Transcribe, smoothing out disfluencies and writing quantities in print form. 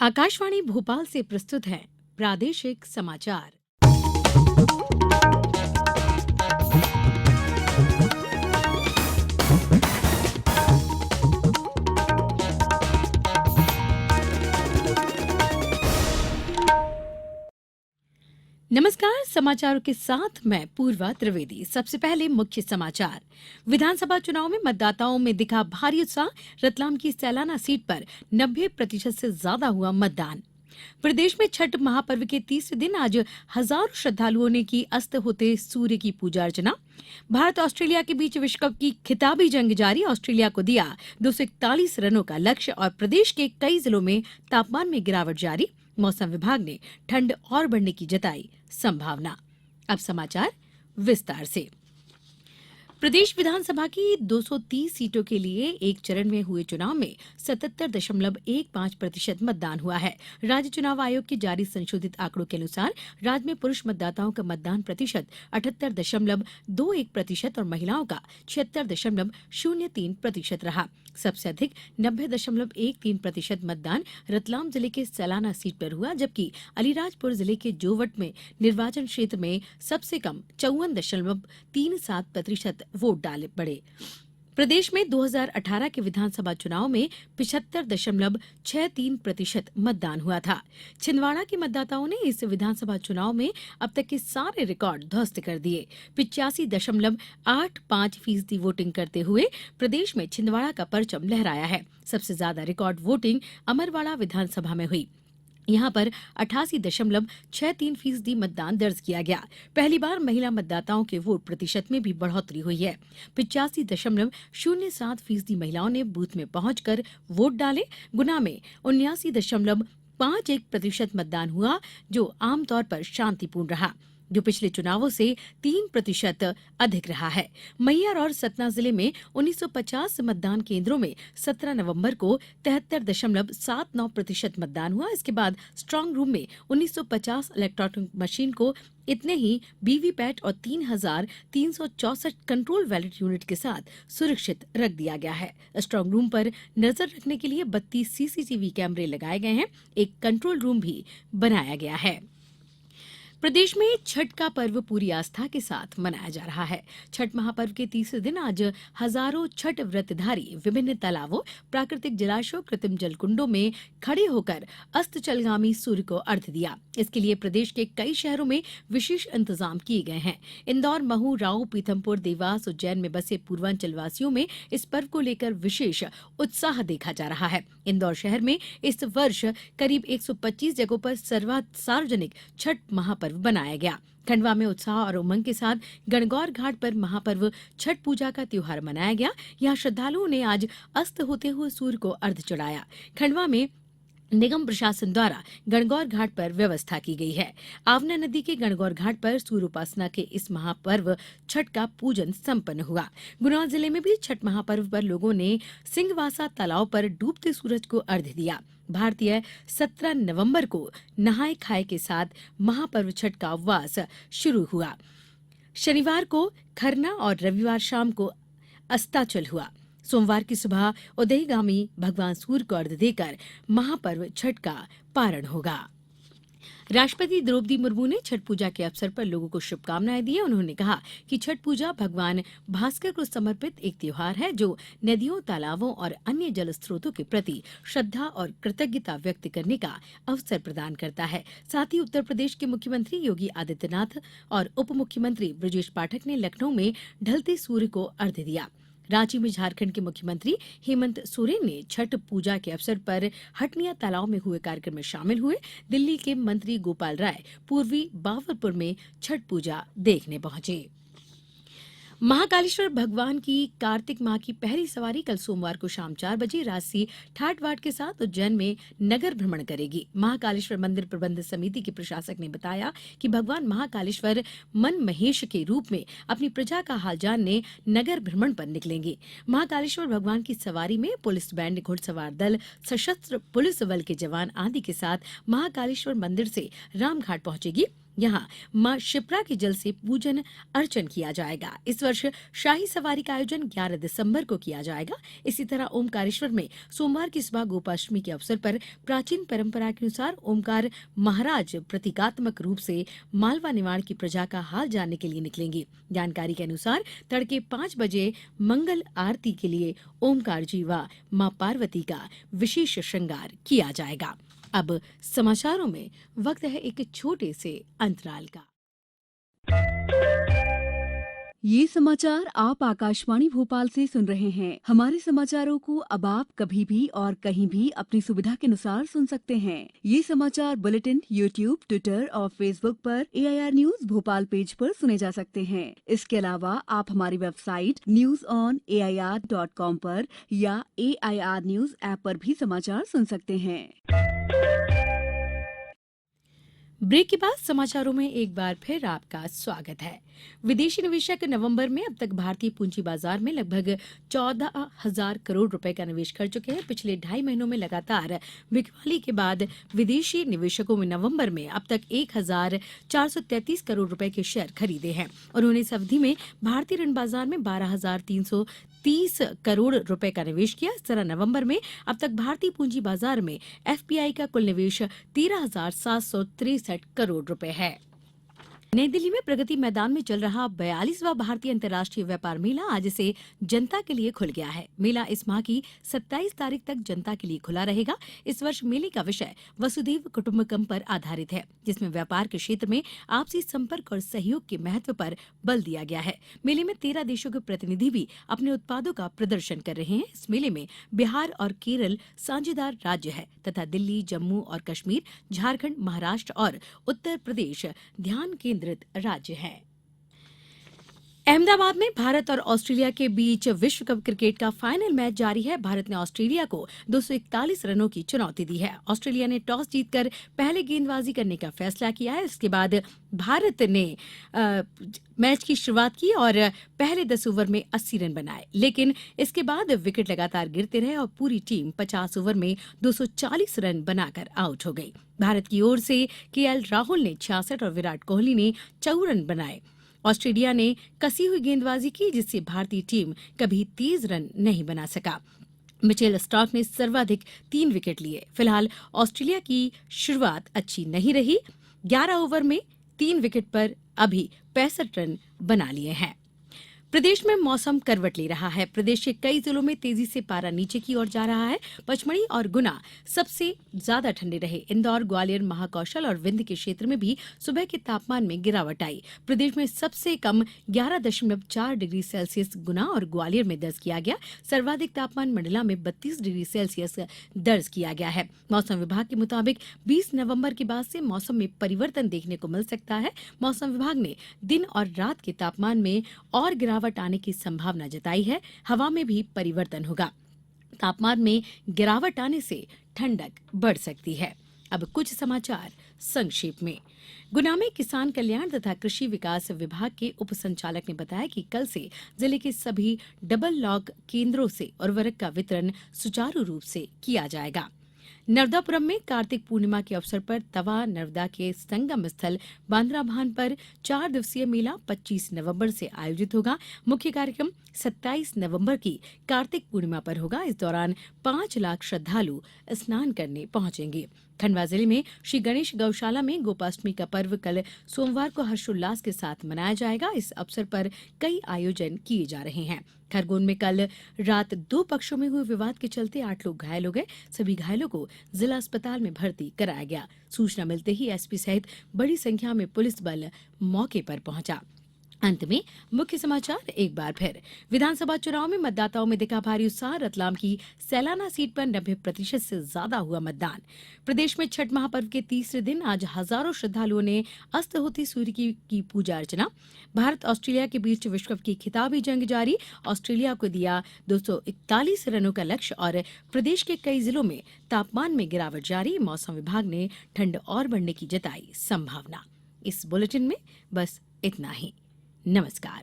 आकाशवाणी भोपाल से प्रस्तुत है प्रादेशिक समाचार। नमस्कार, समाचारों के साथ मैं पूर्वा त्रिवेदी। सबसे पहले मुख्य समाचार। विधानसभा चुनाव में मतदाताओं में दिखा भारी उत्साह। रतलाम की सैलाना सीट पर 90% से ज्यादा हुआ मतदान। प्रदेश में छठ महापर्व के तीसरे दिन आज हजारों श्रद्धालुओं ने की अस्त होते सूर्य की पूजा अर्चना। भारत ऑस्ट्रेलिया के बीच विश्व कप की खिताबी जंग जारी। ऑस्ट्रेलिया को दिया 241 रनों का लक्ष्य और प्रदेश के कई जिलों में तापमान में गिरावट जारी। मौसम विभाग ने ठंड और बढ़ने की जताई संभावना। अब समाचार विस्तार से। प्रदेश विधानसभा की 230 सीटों के लिए एक चरण में हुए चुनाव में 77.15% मतदान हुआ है। राज्य चुनाव आयोग के जारी संशोधित आंकड़ों के अनुसार राज्य में पुरुष मतदाताओं का मतदान प्रतिशत 78.21% और महिलाओं का 76.03% रहा। सबसे अधिक 90.13% मतदान रतलाम जिले के सैलाना सीट पर हुआ, जबकि अलीराजपुर जिले के जोवट में निर्वाचन क्षेत्र में सबसे कम 54.37% वोट डाले पड़े। प्रदेश में 2018 के विधानसभा चुनाव में 75.63% मतदान हुआ था। छिंदवाड़ा के मतदाताओं ने इस विधानसभा चुनाव में अब तक के सारे रिकॉर्ड ध्वस्त कर दिए। 85.85% वोटिंग करते हुए प्रदेश में छिंदवाड़ा का परचम लहराया है। सबसे ज्यादा रिकॉर्ड वोटिंग अमरवाड़ा विधानसभा में हुई। यहां पर 88.63% मतदान दर्ज किया गया। पहली बार महिला मतदाताओं के वोट प्रतिशत में भी बढ़ोतरी हुई है। 85.07% महिलाओं ने बूथ में पहुंचकर वोट डाले। गुना में 79.51% मतदान हुआ, जो आमतौर पर शांतिपूर्ण रहा, जो पिछले चुनावों से 3% अधिक रहा है। मैहर और सतना जिले में 1950 मतदान केंद्रों में 17 नवंबर को 73.79% मतदान हुआ। इसके बाद स्ट्रांग रूम में 1950 इलेक्ट्रॉनिक मशीन को इतने ही वीवीपैट और 3,364 कंट्रोल बैलेट यूनिट के साथ सुरक्षित रख दिया गया है। स्ट्रांग रूम पर नजर रखने के लिए 32 सीसीटीवी कैमरे लगाए गए हैं। एक कंट्रोल रूम भी बनाया गया है। प्रदेश में छठ का पर्व पूरी आस्था के साथ मनाया जा रहा है। छठ महापर्व के तीसरे दिन आज हजारों छठ व्रतधारी विभिन्न तालाबों, प्राकृतिक जलाशयों, कृत्रिम जलकुंडों में खड़े होकर अस्ताचलगामी सूर्य को अर्घ्य दिया। इसके लिए प्रदेश के कई शहरों में विशेष इंतजाम किए गए हैं। इंदौर, महू, राऊ, पीथमपुर, देवास, उज्जैन में बसे पूर्वांचल वासियों में इस पर्व को लेकर विशेष उत्साह देखा जा रहा है। इंदौर शहर में इस वर्ष करीब 125 जगहों पर सार्वजनिक छठ महापर्व बनाया गया। खंडवा में उत्साह और उमंग के साथ गणगौर घाट पर महापर्व छठ पूजा का त्योहार मनाया गया। यहां श्रद्धालुओं ने आज अस्त होते हुए सूर्य को अर्घ्य चढ़ाया। खंडवा में निगम प्रशासन द्वारा गणगौर घाट पर व्यवस्था की गई है। आवना नदी के गणगौर घाट पर सूर्य उपासना के इस महापर्व छठ का पूजन संपन्न हुआ। गुना जिले में भी छठ महापर्व पर लोगों ने सिंहवासा तालाब पर डूबते सूरज को अर्घ्य दिया। भारतीय 17 नवंबर को नहाय खाए के साथ महापर्व छठ का उपवास शुरू हुआ। शनिवार को खरना और रविवार शाम को अस्ताचल हुआ। सोमवार की सुबह उदयगामी भगवान सूर्य को अर्घ्य देकर महापर्व छठ का पारण होगा। राष्ट्रपति द्रौपदी मुर्मू ने छठ पूजा के अवसर पर लोगों को शुभकामनाएं दी है। उन्होंने कहा कि छठ पूजा भगवान भास्कर को समर्पित एक त्योहार है, जो नदियों, तालाबों और अन्य जल स्रोतों के प्रति श्रद्धा और कृतज्ञता व्यक्त करने का अवसर प्रदान करता है। साथ ही उत्तर प्रदेश के मुख्यमंत्री योगी आदित्यनाथ और उप मुख्यमंत्री ब्रजेश पाठक ने लखनऊ में ढलते सूर्य को अर्घ्य दिया। रांची में झारखंड के मुख्यमंत्री हेमंत सोरेन ने छठ पूजा के अवसर पर हटनिया तालाब में हुए कार्यक्रम में शामिल हुए। दिल्ली के मंत्री गोपाल राय पूर्वी बावलपुर में छठ पूजा देखने पहुंचे। महाकालेश्वर भगवान की कार्तिक माह की पहली सवारी कल सोमवार को शाम 4 बजे राजसी ठाट बाट के साथ उज्जैन में नगर भ्रमण करेगी। महाकालेश्वर मंदिर प्रबंध समिति के प्रशासक ने बताया कि भगवान महाकालेश्वर मन महेश के रूप में अपनी प्रजा का हाल जानने नगर भ्रमण पर निकलेंगे। महाकालेश्वर भगवान की सवारी में पुलिस बैंड, घुड़सवार दल, सशस्त्र पुलिस बल के जवान आदि के साथ महाकालेश्वर मंदिर से रामघाट पहुंचेगी। यहाँ मां शिप्रा के जल से पूजन अर्चन किया जाएगा। इस वर्ष शाही सवारी का आयोजन 11 दिसंबर को किया जाएगा। इसी तरह ओमकारेश्वर में सोमवार की सुबह गोपाष्टमी के अवसर पर प्राचीन परंपरा के अनुसार ओमकार महाराज प्रतीकात्मक रूप से मालवा निमाड़ की प्रजा का हाल जानने के लिए निकलेंगे। जानकारी के अनुसार तड़के 5 बजे मंगल आरती के लिए ओमकार जी व मां पार्वती का विशेष श्रृंगार किया जाएगा। अब समाचारों में वक्त है एक छोटे से अंतराल का। ये समाचार आप आकाशवाणी भोपाल से सुन रहे हैं। हमारे समाचारों को अब आप कभी भी और कहीं भी अपनी सुविधा के अनुसार सुन सकते हैं। ये समाचार बुलेटिन यूट्यूब, ट्विटर और फेसबुक पर AIR न्यूज भोपाल पेज पर सुने जा सकते हैं। इसके अलावा आप हमारी वेबसाइट newsonair.com पर या AIR न्यूज ऐप पर भी समाचार सुन सकते हैं। ब्रेक के बाद समाचारों में एक बार फिर आपका स्वागत है। विदेशी निवेशक नवंबर में अब तक भारतीय पूंजी बाजार में लगभग 14,000 करोड़ रुपए का निवेश कर चुके हैं। पिछले 2.5 महीनों में लगातार बिकवाली के बाद विदेशी निवेशकों में नवंबर में अब तक 1,433 करोड़ रुपए के शेयर खरीदे हैं। उन्होंने इस अवधि में भारतीय ऋण बाजार में 12,330 करोड़ रुपए का निवेश किया। इस तरह नवंबर में अब तक भारतीय पूंजी बाजार में FPI का कुल निवेश 13,763 करोड़ रुपए है। नई दिल्ली में प्रगति मैदान में चल रहा 42वां भारतीय अंतर्राष्ट्रीय व्यापार मेला आज से जनता के लिए खुल गया है। मेला इस माह की 27 तारीख तक जनता के लिए खुला रहेगा। इस वर्ष मेले का विषय वसुधैव कुटुंबकम पर आधारित है, जिसमें व्यापार के क्षेत्र में आपसी संपर्क और सहयोग के महत्व पर बल दिया गया है। मेले में 13 देशों के प्रतिनिधि भी अपने उत्पादों का प्रदर्शन कर रहे हैं। इस मेले में बिहार और केरल साझेदार राज्य है तथा दिल्ली, जम्मू और कश्मीर, झारखंड, महाराष्ट्र और उत्तर प्रदेश ध्यान केंद्रित राज्य है। अहमदाबाद में भारत और ऑस्ट्रेलिया के बीच विश्व कप क्रिकेट का फाइनल मैच जारी है। भारत ने ऑस्ट्रेलिया को 241 रनों की चुनौती दी है। ऑस्ट्रेलिया ने टॉस जीतकर पहले गेंदबाजी करने का फैसला किया है। इसके बाद भारत ने मैच की शुरुआत की और पहले 10 ओवर में 80 रन बनाए, लेकिन इसके बाद विकेट लगातार गिरते रहे और पूरी टीम 50 ओवर में 240 रन बनाकर आउट हो गई। भारत की ओर से KL राहुल ने 66 और विराट कोहली ने 54 रन बनाए। ऑस्ट्रेलिया ने कसी हुई गेंदबाजी की, जिससे भारतीय टीम कभी तेज रन नहीं बना सका। मिचेल स्टार्क ने सर्वाधिक 3 विकेट लिए। फिलहाल ऑस्ट्रेलिया की शुरुआत अच्छी नहीं रही। 11 ओवर में 3 विकेट पर अभी 65 रन बना लिए हैं। प्रदेश में मौसम करवट ले रहा है। प्रदेश के कई जिलों में तेजी से पारा नीचे की ओर जा रहा है। पचमढ़ी और गुना सबसे ज्यादा ठंडे रहे। इंदौर, ग्वालियर, महाकौशल और विंध्य के क्षेत्र में भी सुबह के तापमान में गिरावट आई। प्रदेश में सबसे कम 11.4 डिग्री सेल्सियस गुना और ग्वालियर में दर्ज किया गया। सर्वाधिक तापमान मंडला में 32 डिग्री सेल्सियस दर्ज किया गया है। मौसम विभाग के मुताबिक 20 नवंबर के बाद से मौसम में परिवर्तन देखने को मिल सकता है। मौसम विभाग ने दिन और रात के तापमान में और गिरावट आने की संभावना जताई है। हवा में भी परिवर्तन होगा। तापमान में गिरावट आने से ठंडक बढ़ सकती है। अब कुछ समाचार संक्षेप में। गुना में किसान कल्याण तथा कृषि विकास विभाग के उप संचालक ने बताया कि कल से जिले के सभी डबल लॉक केंद्रों से उर्वरक का वितरण सुचारू रूप से किया जाएगा। नर्मदापुरम में कार्तिक पूर्णिमा के अवसर पर तवा नर्मदा के संगम स्थल बांद्राभान पर 4 दिवसीय मेला 25 नवंबर से आयोजित होगा। मुख्य कार्यक्रम 27 नवंबर की कार्तिक पूर्णिमा पर होगा। इस दौरान 5 लाख श्रद्धालु स्नान करने पहुंचेंगे। खंडवा जिले में श्री गणेश गौशाला में गोपाष्टमी का पर्व कल सोमवार को हर्षोल्लास के साथ मनाया जाएगा। इस अवसर पर कई आयोजन किए जा रहे हैं। खरगोन में कल रात 2 पक्षों में हुए विवाद के चलते 8 लोग घायल हो गए। सभी घायलों को जिला अस्पताल में भर्ती कराया गया। सूचना मिलते ही SP सहित बड़ी संख्या में पुलिस बल मौके पर पहुंचा। अंत में मुख्य समाचार एक बार फिर। विधानसभा चुनाव में मतदाताओं में दिखा भारी उत्साह। रतलाम की सैलाना सीट पर 90% से ज्यादा हुआ मतदान। प्रदेश में छठ महापर्व के तीसरे दिन आज हजारों श्रद्धालुओं ने अस्त होते सूर्य की पूजा अर्चना। भारत ऑस्ट्रेलिया के बीच विश्व कप की खिताबी जंग जारी। ऑस्ट्रेलिया को दिया 241 रनों का लक्ष्य और प्रदेश के कई जिलों में तापमान में गिरावट जारी। मौसम विभाग ने ठंड और बढ़ने की जताई संभावना। इस बुलेटिन में बस इतना ही। नमस्कार।